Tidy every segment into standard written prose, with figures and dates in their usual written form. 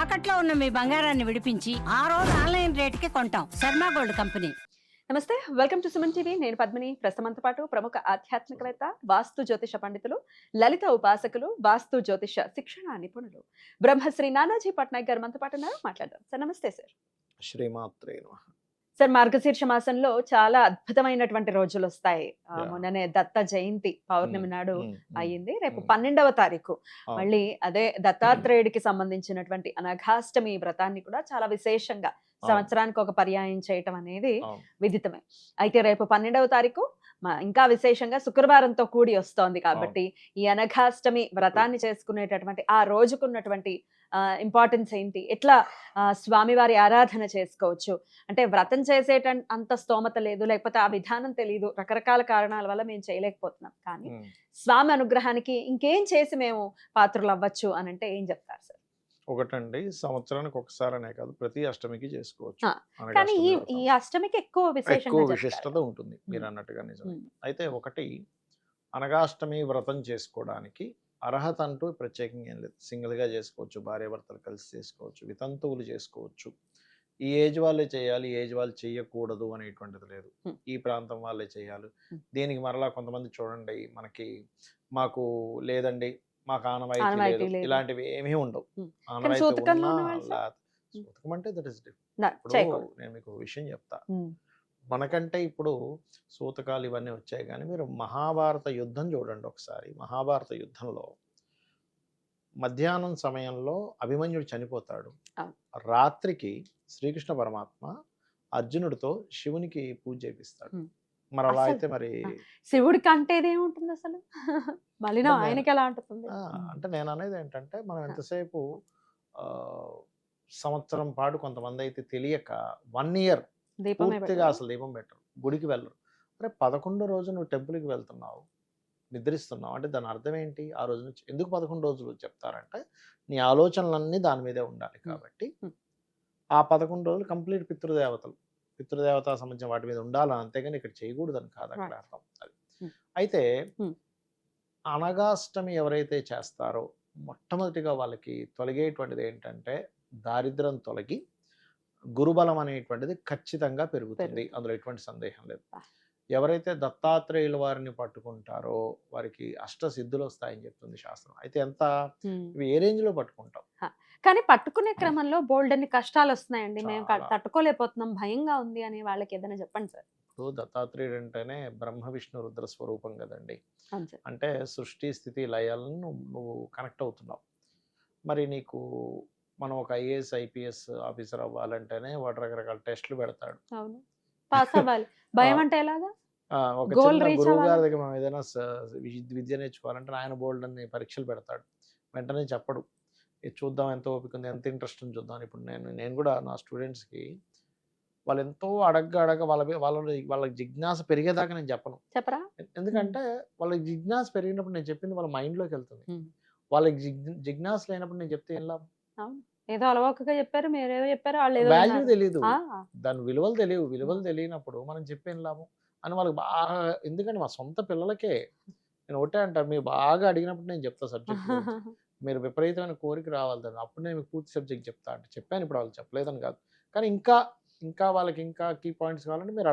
తాకట్లో ఉన్న మీ బంగారాన్ని విడిపించి ఆ రోజు ఆన్లైన్ రేటుకి కొంటాం. Sharma gold company. నమస్తే, వెల్కమ్ టు సుమన్ టీవీ. నేను పద్మిని. ప్రస్తుతంతో పాటు ప్రముఖ ఆధ్యాత్మికవేత్త, వాస్తు జ్యోతిష పండితులు, లలిత ఉపాసకులు, వాస్తు జ్యోతిష శిక్షణ నిపుణులు బ్రహ్మశ్రీ నానాజీ పట్నాయక్ గారు మనతో పాటు ఉన్నారు. మాట్లాడదాం సార్. నమస్తే సార్. శ్రీమాత్రే నమః. సార్, మార్గశీర్ష మాసంలో చాలా అద్భుతమైనటువంటి రోజులు వస్తాయి. Yeah. మొన్ననే దత్త జయంతి పౌర్ణమి నాడు అయ్యింది. రేపు Mm. 12వ తారీఖు అవును. మళ్ళీ అదే దత్తాత్రేయుడికి సంబంధించినటువంటి అనఘాష్టమి వ్రతాన్ని కూడా చాలా విశేషంగా సంవత్సరానికి ఒక పర్యాయం చేయటం అనేది అవును. విదితమే. అయితే రేపు 12వ తారీఖు ఇంకా విశేషంగా శుక్రవారంతో కూడి వస్తోంది కాబట్టి ఈ అనఘాష్టమి వ్రతాన్ని చేసుకునేటటువంటి ఆ రోజుకున్నటువంటి ఇంపార్టెన్స్ ఏంటి, ఎట్లా స్వామివారి ఆరాధన చేసుకోవచ్చు అంటే, వ్రతం చేసేట అంత స్తోమత లేదు, లేకపోతే ఆ విధానం తెలియదు, రకరకాల కారణాల వల్ల మేము చేయలేకపోతున్నాం. కానీ Mm. స్వామి అనుగ్రహానికి ఇంకేం చేసి మేము పాత్రలు అవ్వచ్చు అని అంటే ఏం చెప్తారు సార్? ఒకటండి, సంవత్సరానికి ఒకసారనే కాదు, ప్రతి అష్టమికి చేసుకోవచ్చు. ఆ, అనగా కానీ అష్టమి ఈ వ్రతం. ఈ అష్టమికి ఎక్కువ ఎక్కువ విశేషంగా విశిష్టత ఉంటుంది, మీరు అన్నట్టుగా నిజమే. ఉమ్. అయితే ఒకటి, అనగాష్టమి వ్రతం చేసుకోవడానికి అర్హత అంటూ ప్రత్యేకంగా ఏం లేదు. సింగిల్ గా చేసుకోవచ్చు, భార్యాభర్తలు కలిసి చేసుకోవచ్చు, వితంతువులు చేసుకోవచ్చు. ఈ ఏజ్ వాళ్ళే చేయాలి, ఈ ఏజ్ వాళ్ళు చేయకూడదు అనేటువంటిది లేదు. Hmm. ఈ ప్రాంతం వాళ్ళే చేయాలి. Hmm. దీనికి మరలా కొంతమంది చూడండి, మాకు లేదండి, మాకు ఆనవాయితీ ఆనవాయితీ లేదు, లేదు. ఇలాంటివి ఏమీ ఉండవు. Hmm. ఆనవాయితీ సూతకంలో ఉన్నా ఉన్నవాళ్ళు సార్? సూతకం అంటే దట్ ఇస్ చేయకూడదు. నేను మీకు ఒక విషయం చెప్తా. ఉమ్. మనకంటే ఇప్పుడు సూతకాలు ఇవన్నీ వచ్చాయి, కానీ మీరు మహాభారత యుద్ధం చూడండి ఒకసారి. మహాభారత యుద్ధంలో మధ్యాహ్నం సమయంలో అభిమన్యుడు చనిపోతాడు. అవును. రాత్రికి శ్రీకృష్ణ పరమాత్మ అర్జునుడితో శివునికి పూజ చేపిస్తాడు. ఉమ్. మరి అలా అసలు- అయితే మరి శివుడికి అంటే ఏముంటుంది అసలు? మళ్ళీ అంటే ఆయనకి ఎలా ఉంటుంది? అంటే నేను అనేది ఏంటంటే, మనం ఎంతసేపు ఆ, సంవత్సరం పాటు కొంతమంది అయితే తెలియక 1 year దీపమే పూర్తిగా పెట్టాలా? అసలు దీపం పెట్టరు, గుడికి వెళ్ళరు. అరే 11 రోజు నువ్వు టెంపుల్కి వెళ్తున్నావు, నిద్రిస్తున్నావు అంటే దాని అర్థం ఏంటి? ఆ రోజు నుంచి ఎందుకు 11 రోజులు చెప్తారంటే, నీ ఆలోచనలన్నీ దాని మీదే ఉండాలి కాబట్టి Hmm. ఆ 11 రోజులు కంప్లీట్ పితృదేవత సంబంధించిన వాటి మీద ఉండాలని, అంతేగాని ఇక్కడ చేయకూడదని కాదు అక్కడ Right. అర్థం. అది Hmm. అయితే Hmm. అనగాష్టమి ఎవరైతే చేస్తారో మొట్టమొదటిగా వాళ్ళకి తొలగేటువంటిది ఏంటంటే, దారిద్ర్యం తొలగి గురుబలం అనేటువంటిది ఖచ్చితంగా పెరుగుతుంది. అందులో ఎటువంటి సందేహం లేదు. Ah. ఎవరైతే దత్తాత్రేయుల వారిని పట్టుకుంటారో వారికి అష్ట సిద్ధులు వస్తాయని చెప్తుంది శాస్త్రం. అయితే ఎంత ఉమ్. ఇవి ఏ రేంజ్ లో పట్టుకుంటాం? కానీ పట్టుకునే క్రమంలో బోల్డ్ అన్ని కష్టాలు వస్తున్నాయండి, మేము చాలా. తట్టుకోలేకపోతున్నాం, భయంగా ఉంది అని వాళ్ళకి ఏదైనా చెప్పండి సార్. ఇప్పుడు దత్తాత్రేయుడు అంటేనే బ్రహ్మ విష్ణు రుద్ర స్వరూపం కదండి. అవును సార్. అంటే సృష్టి స్థితి లయాలను నువ్వు కనెక్ట్ అవుతున్నావు. మరి నీకు మనం ఒక ఐఏఎస్ ఐపీఎస్ ఆఫీసర్ అవ్వాలంటేనే వాడు రకరకాల టెస్టులు పెడతాడు. అవును, పాస్ అవ్వాలి. భయం అంటే ఎలాగా? ఒక Goal చిన్న reach గురువు గారి అవ్వాలి. దగ్గర మనం ఏదైనా విద్య నేర్చుకోవాలంటే ఆయన బోల్డ్ అన్ని పరీక్షలు పెడతాడు. వెంటనే చెప్పడు, ఇది చూద్దాం ఎంత ఓపిక ఉంది, ఎంత ఇంట్రెస్ట్ ఉంది చూద్దాం. ఇప్పుడు నేను కూడా నా స్టూడెంట్స్కి వాళ్ళు ఎంతో అడగ వాళ్ళకి జిజ్ఞాస పెరిగేదాకా నేను చెప్పను. చెప్పరా? ఎందుకంటే వాళ్ళకి జిజ్ఞాస పెరిగినప్పుడు నేను చెప్పింది వాళ్ళ మైండ్లోకి వెళ్తుంది. ఉమ్. వాళ్ళకి జిజ్ఞాస లేనప్పుడు నేను చెప్తే ఏం లాభం? అవును, ఏదో అలవాకగా చెప్పారు, మీరేదో చెప్పారు, వాళ్ళు ఏదో వాల్యూ అన్నారు. తెలియదు, ఆ, దాని విలువలు తెలియనప్పుడు మనం చెప్పేం లాభం అని వాళ్ళకి బాగా. ఎందుకంటే మా సొంత పిల్లలకే నేను ఒకటే అంటాను, మీరు బాగా అడిగినప్పుడు నేను చెప్తా సబ్జెక్ట్ మీరు విపరీతమైన కోరిక రావాలి దాన్ని, అప్పుడు నేను మీకు పూర్తి సబ్జెక్ట్ చెప్తా అంటే చెప్పాను. ఇప్పుడు వాళ్ళు చెప్పలేదని కాదు, కానీ ఇంకా వాళ్ళకి ఇంకా కీ పాయింట్స్ కావాలంటే మీరు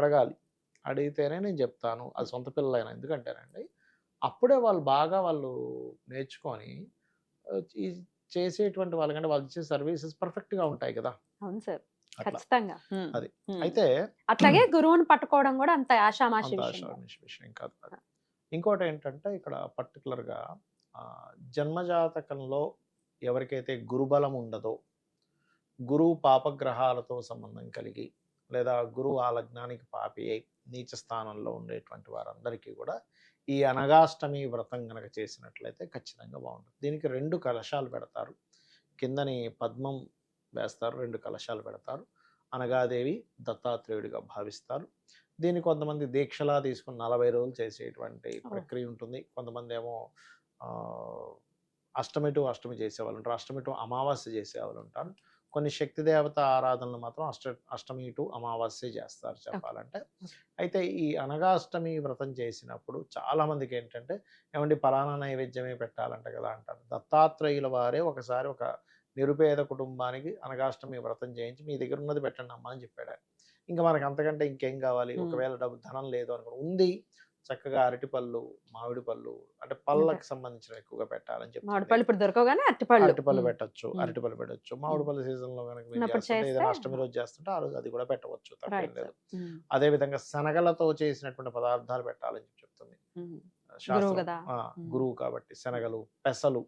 అడిగితేనే నేను చెప్తాను. అది సొంత పిల్లలైనా. ఎందుకంటేనండి అప్పుడే వాళ్ళు నేర్చుకొని ఈ చేసేటువంటి వాళ్ళకంటే వాళ్ళు ఇచ్చే సర్వీసెస్ పర్ఫెక్ట్గా ఉంటాయి కదా. అవును సార్, అట్లా ఖచ్చితంగా. అది. ఉమ్. అయితే అట్లాగే గురువుని పట్టుకోవడం కూడా అంత ఆషామాషి అంత విషయం కాదు. విషయం కాదు అది. ఇంకోటి ఏంటంటే, ఇక్కడ పర్టికులర్గా జన్మజాతకంలో ఎవరికైతే గురుబలం ఉండదో, గురువు పాపగ్రహాలతో సంబంధం కలిగి, లేదా గురువు ఆ లగ్నానికి పాపి అయి నీచ స్థానంలో ఉండేటువంటి వారందరికీ కూడా ఈ అనగాష్టమి వ్రతం కనుక చేసినట్లయితే ఖచ్చితంగా బాగుంటుంది. దీనికి 2 కలశాలు పెడతారు, కిందని పద్మం వేస్తారు, 2 కలశాలు పెడతారు. అనగాదేవి దత్తాత్రేయుడిగా భావిస్తారు. దీన్ని కొంతమంది దీక్షలా తీసుకుని 40 రోజులు చేసేటువంటి ప్రక్రియ ఉంటుంది. కొంతమంది ఏమో అష్టమి టు అష్టమి చేసేవాళ్ళు ఉంటారు, అష్టమి టు అమావాస్య చేసేవాళ్ళు ఉంటారు. కొన్ని శక్తి దేవత ఆరాధనలు మాత్రం అష్టమి టు అమావాస్య చేస్తారు చెప్పాలంటే. అయితే ఈ అనగాష్టమి వ్రతం చేసినప్పుడు చాలా మందికి ఏంటంటే, ఏమండి పలానా నైవేద్యమే పెట్టాలంట కదా అంటారు. దత్తాత్రేయుల వారే ఒకసారి ఒక నిరుపేద కుటుంబానికి అనగాష్టమి వ్రతం చేయించి మీ దగ్గర ఉన్నది పెట్టండి అమ్మా అని చెప్పాడు ఆయన. ఇంకా మనకు అంతకంటే ఇంకేం కావాలి? ఒకవేళ ధనం లేదు అనుకో ఉంది, చక్కగా అరటిపళ్ళు, మామిడి పళ్ళు, అంటే పళ్ళకి సంబంధించిన ఎక్కువగా పెట్టాలని మామిడి చెప్తుంది. పళ్ళు ఇప్పుడు దొరకగానే అరటిపళ్ళు. అరటిపళ్ళు పెట్టొచ్చు, అరటిపళ్ళు పెట్టొచ్చు. మామిడి పళ్ళు సీజన్ లో కనుక మీరు ఉన్నప్పుడు చేస్తుంటే చేస్తే ఏదైనా అష్టమి రోజు చేస్తుంటే ఆ రోజు అది కూడా పెట్టవచ్చు, తప్పేం రైట్ లేదు. సార్. అదే విధంగా శనగలతో చేసినటువంటి పదార్థాలు పెట్టాలని చెప్తుంది గురువు శాస్త్రం. కదా. గురువు కాబట్టి శనగలు, పెసలు,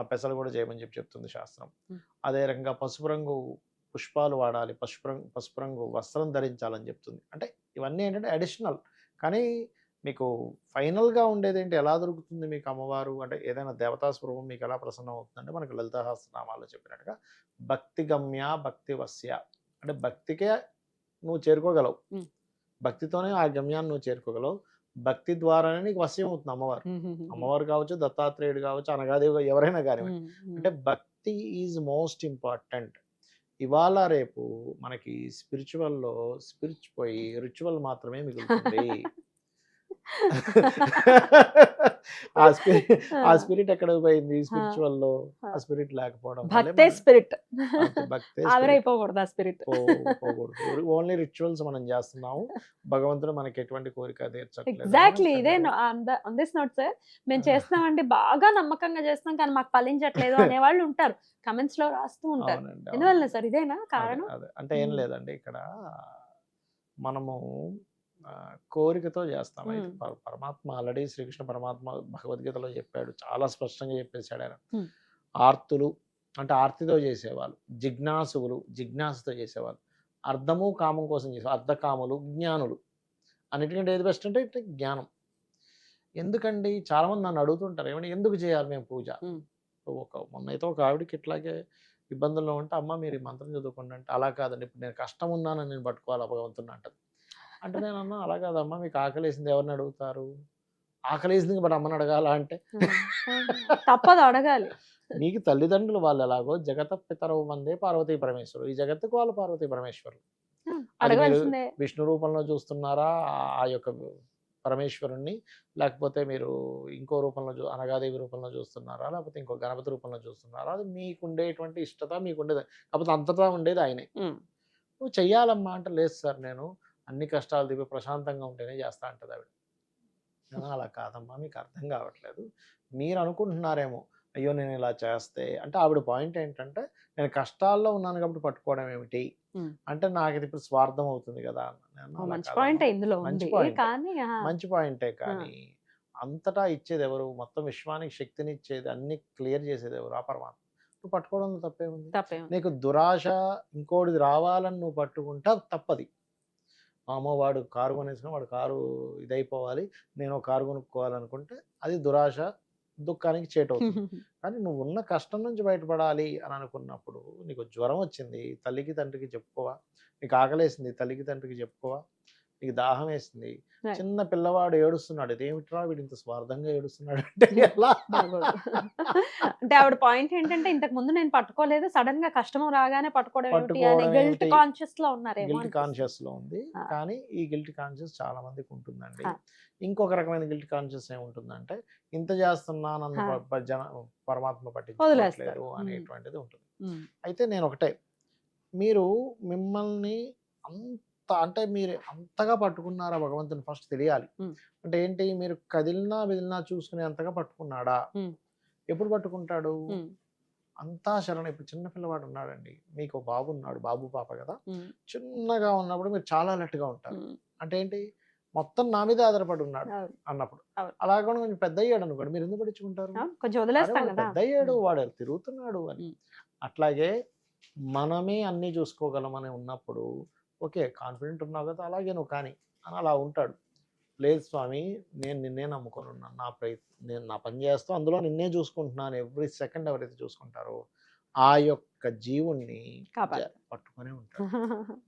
పెసలు కూడా చేయమని చెప్తుంది శాస్త్రం. అదే రకంగా పసుపు రంగు పుష్పాలు వాడాలి, పసుపు రంగు వస్త్రం ధరించాలని చెప్తుంది. అంటే ఇవన్నీ ఏంటంటే అడిషనల్. కానీ మీకు ఫైనల్గా ఉండేది ఏంటి, ఎలా దొరుకుతుంది మీకు అమ్మవారు అంటే ఏదైనా దేవతా స్వరూపం మీకు ఎలా ప్రసన్నం అవుతుందంటే మనకు లలితా సహస్రనామాల్లో చెప్పినట్టుగా భక్తి గమ్య భక్తి వస్య, అంటే భక్తికే నువ్వు చేరుకోగలవు, భక్తితోనే ఆ గమ్యాన్ని నువ్వు చేరుకోగలవు. భక్తి ద్వారానే నీకు వశ్యం అవుతుంది అమ్మవారు. అమ్మవారు కావచ్చు, దత్తాత్రేయుడు కావచ్చు, అనగాదేవి ఎవరైనా కానివ్వండి. అంటే భక్తి ఈజ్ మోస్ట్ ఇంపార్టెంట్. ఇవాళ రేపు మనకి స్పిరిచువల్లో పోయి రిచువల్ మాత్రమే మిగులుతుంది. ఆ స్పిరిట్ ఎక్కడ పోయింది స్పిరిచువల్ లో? ఆ స్పిరిట్ లేకపోవడం భక్తే స్పిరిట్ భక్తే ఆవిరైపోకూడదు, ఆ స్పిరిట్ పోకూడదు. ఓన్లీ రిచువల్స్ మనం చేస్తున్నాము, భగవంతుడు మనకి ఎటువంటి కోరిక తీర్చట్లేదు. ఎగ్జాక్ట్లీ ఇదే ఆన్ దిస్ నోట్ సార్, మేము చేస్తున్నామండి బాగా నమ్మకంగా చేస్తున్నాం కానీ మాకు ఫలించట్లేదు అనేవాళ్ళు ఉంటారు, కమెంట్స్ లో రాస్తూ ఉంటారు. ఎందువల్ల సార్ ఇదేనా కారణం? అంటే ఏం లేదండి, ఇక్కడ మనము కోరికతో చేస్తాం. అయితే పరమాత్మ ఆల్రెడీ శ్రీకృష్ణ పరమాత్మ భగవద్గీతలో చెప్పాడు, చాలా స్పష్టంగా చెప్పేశాడు ఆయన. ఆర్తులు అంటే ఆర్తితో చేసేవాళ్ళు, జిజ్ఞాసువులు జిజ్ఞాసతో చేసేవాళ్ళు, అర్థము కామం కోసం చేసే అర్ధకాములు, జ్ఞానులు. అన్నిటికంటే ఏది బెస్ట్ అంటే జ్ఞానం. ఎందుకండి చాలామంది నన్ను అడుగుతుంటారు, ఏమంటే ఎందుకు చేయాలి మేము పూజ? మొన్నైతే ఒక ఆవిడకి ఇట్లాగే ఇబ్బందుల్లో ఉంటే అమ్మ మీరు ఈ మంత్రం చదువుకోండి అంటే, అలా కాదండి ఇప్పుడు నేను కష్టం ఉన్నానని నేను పట్టుకోవాలి భగవంతుని అంటది. అంటే నేను అన్నా అలా కాదమ్మా, మీకు ఆకలేసింది ఎవరిని అడుగుతారు? ఆకలేసింది బట్ అమ్మని అడగాల అంటే తప్పదు, అడగాలి. నీకు తల్లిదండ్రులు వాళ్ళు ఎలాగో జగత పితరవు వందే పార్వతీ పరమేశ్వరు, ఈ జగత్తుకు వాళ్ళు పార్వతీ పరమేశ్వరులు. అది మీరు విష్ణు రూపంలో చూస్తున్నారా ఆ యొక్క పరమేశ్వరుణ్ణి, లేకపోతే మీరు ఇంకో రూపంలో అనగాదేవి రూపంలో చూస్తున్నారా, లేకపోతే ఇంకో గణపతి రూపంలో చూస్తున్నారా, అది మీకుండేటువంటి ఇష్టత మీకుండేది, కాకపోతే అంతటా ఉండేది ఆయనే. నువ్వు చెయ్యాలమ్మా అంటే, లేదు సార్ నేను అన్ని కష్టాలు దిగి ప్రశాంతంగా ఉంటేనే చేస్తా అంటది ఆవిడ. అలా కాదమ్మా, మీకు అర్థం కావట్లేదు, మీరు అనుకుంటున్నారేమో అయ్యో నేను ఇలా చేస్తే అంటే. ఆవిడ పాయింట్ ఏంటంటే నేను కష్టాల్లో ఉన్నాను కాబట్టి పట్టుకోవడం ఏమిటి అంటే, నాకు ఇది ఇప్పుడు స్వార్థం అవుతుంది కదా. మంచి పాయింటే, కానీ అంతటా ఇచ్చేది ఎవరు? మొత్తం విశ్వానికి శక్తిని ఇచ్చేది, అన్ని క్లియర్ చేసేది ఎవరు? ఆ పరమాత్మ. నువ్వు పట్టుకోవడంలో తప్పేముంది? నీకు దురాశ ఇంకోటిది రావాలని నువ్వు పట్టుకుంటే తప్పది. అమ్మో వాడు కారు కొనేసుకుని వాడు కారు ఇదైపోవాలి, నేను కారు కొనుక్కోవాలనుకుంటే అది దురాశ, దుఃఖానికి చేటవుతుంది. కానీ నువ్వు ఉన్న కష్టం నుంచి బయటపడాలి అని అనుకున్నప్పుడు, నీకు జ్వరం వచ్చింది తల్లికి తండ్రికి చెప్పుకోవా, నీకు ఆకలేసింది తల్లికి తండ్రికి చెప్పుకోవా, నీకు దాహం వేసింది, చిన్న పిల్లవాడు ఏడుస్తున్నాడు, ఇదేమిట్రా వీడు ఇంత స్వార్థంగా ఏడుస్తున్నాడు అంటే ఎలా? అంటే ఆవిడ పాయింట్ ఏంటంటే, ఇంతకు ముందు నేను పట్టుకోలేదు, సడన్ గా కష్టం రాగానే పట్టుకోవడం గిల్ట్ కాన్షియస్ లో ఉన్నారు. గిల్ట్ కాన్షియస్ లో ఉంది, కానీ ఈ గిల్ట్ కాన్షియస్ చాలా మందికి ఉంటుందండి. ఇంకొక రకమైన గిల్ట్ కాన్షియస్ ఏముంటుందంటే, ఇంత చేస్తున్నా నన్ను పరమాత్మ పట్టించుకోవట్లేదు అనేటువంటిది ఉంటుంది. అయితే నేను ఒకటే, మీరు మిమ్మల్ని అంటే మీరు అంతగా పట్టుకున్నారా భగవంతుని ఫస్ట్ తెలియాలి. అంటే ఏంటి, మీరు కదిలినా విదిలినా చూసుకునే అంతగా పట్టుకున్నాడా? ఎప్పుడు పట్టుకుంటాడు? అంతా శరణ. ఇప్పుడు చిన్న పిల్లవాడు ఉన్నాడండి, మీకు బాబు ఉన్నాడు, బాబు పాప కదా, చిన్నగా ఉన్నప్పుడు మీరు చాలా అలర్ట్గా ఉంటారు. అంటే ఏంటి, మొత్తం నా మీద ఆధారపడి ఉన్నాడు అన్నప్పుడు. అలా కూడా కొంచెం పెద్ద అయ్యాడు అనుకోండి, మీరు ఎందుకు పట్టించుకుంటారు? పెద్ద అయ్యాడు, వాడు తిరుగుతున్నాడు అని. అట్లాగే మనమే అన్ని చూసుకోగలమని ఉన్నప్పుడు ఓకే కాన్ఫిడెంట్ ఉన్నావు కదా, అలాగే నువ్వు కానీ అని అలా ఉంటాడు. లేదు స్వామి నేను నిన్నే నమ్ముకొని ఉన్నాను, నేను నా పని చేస్తూ అందులో నిన్నే చూసుకుంటున్నాను, ఎవ్రీ సెకండ్ ఎవరైతే చూసుకుంటారో ఆ యొక్క జీవుణ్ణి పట్టుకునే ఉంటాడు.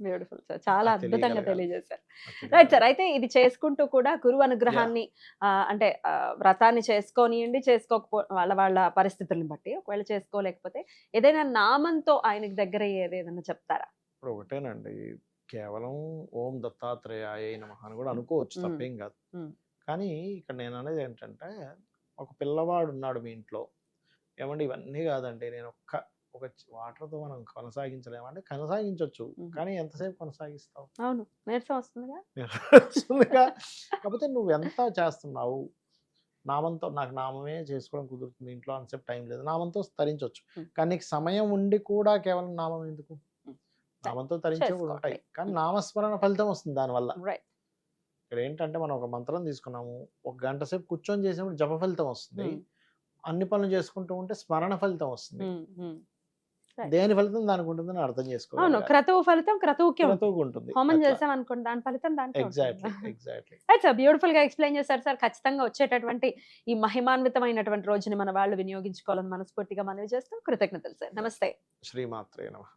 బ్యూటిఫుల్ సార్, చాలా అద్భుతంగా తెలియజేశారు. రైట్ సార్, అయితే ఇది చేసుకుంటూ కూడా గురువు అనుగ్రహాన్ని అంటే వ్రతాన్ని చేసుకోనియండి, చేసుకోకపో వాళ్ళ పరిస్థితులను బట్టి, ఒకవేళ చేసుకోలేకపోతే ఏదైనా నామంతో ఆయనకి దగ్గర అయ్యేది ఏదైనా చెప్తారా? ఇప్పుడు ఒకటేనండి, కేవలం ఓం దత్తాత్రేయాయ నమః అని కూడా అనుకోవచ్చు, తప్పేం కాదు. కానీ ఇక్కడ నేను అనేది ఏంటంటే, ఒక పిల్లవాడు ఉన్నాడు మీ ఇంట్లో, ఏమంటే ఇవన్నీ కాదండి, నేను ఒక వాటర్తో మనం కొనసాగించలేము అంటే కొనసాగించవచ్చు, కానీ ఎంతసేపు కొనసాగిస్తావు? అవును, నీరసం వస్తుందిగా. వస్తుందిగా. కాకపోతే నువ్వు ఎంత చేస్తున్నావు? నామంతో నాకు నామమే చేసుకోవడం కుదురుతుంది ఇంట్లో అంతసేపు టైం లేదు, నామంతో తరించవచ్చు. కానీ నీకు సమయం ఉండి కూడా కేవలం నామం ఎందుకు? నామంతో తరించే కూడా ఉంటాయి, కానీ నామస్మరణ ఫలితం వస్తుంది దానివల్ల. రైట్. ఇక్కడ ఏంటంటే మనం ఒక మంత్రం తీసుకున్నాము, ఒక గంట సేపు కూర్చొని చేసినప్పుడు జప ఫలితం వస్తుంది, అన్ని పనులు చేసుకుంటూ ఉంటే స్మరణ ఫలితం వస్తుంది. Right. దేని ఫలితం దానికి ఉంటుందని అర్థం అవును, చేసుకోవాలి. క్రతువు ఫలితం క్రతువుకే ఉంటుంది. క్రతువుకు ఉంటుంది. హోమం చేసాం అనుకోండి, దాని ఫలితం దాంట్లో ఎగ్జాక్ట్లీ ఎగ్జాక్ట్లీ. సార్ బ్యూటిఫుల్ గా ఎక్స్ప్లెయిన్ చేశారు సార్. ఖచ్చితంగా వచ్చేటటువంటి ఈ మహిమాన్వితమైనటువంటి రోజుని మన వాళ్ళు వినియోగించుకోవాలని మనస్ఫూర్తిగా మనవి చేస్తూ కృతజ్ఞతలు సార్. నమస్తే. శ్రీమాత్రే నమః.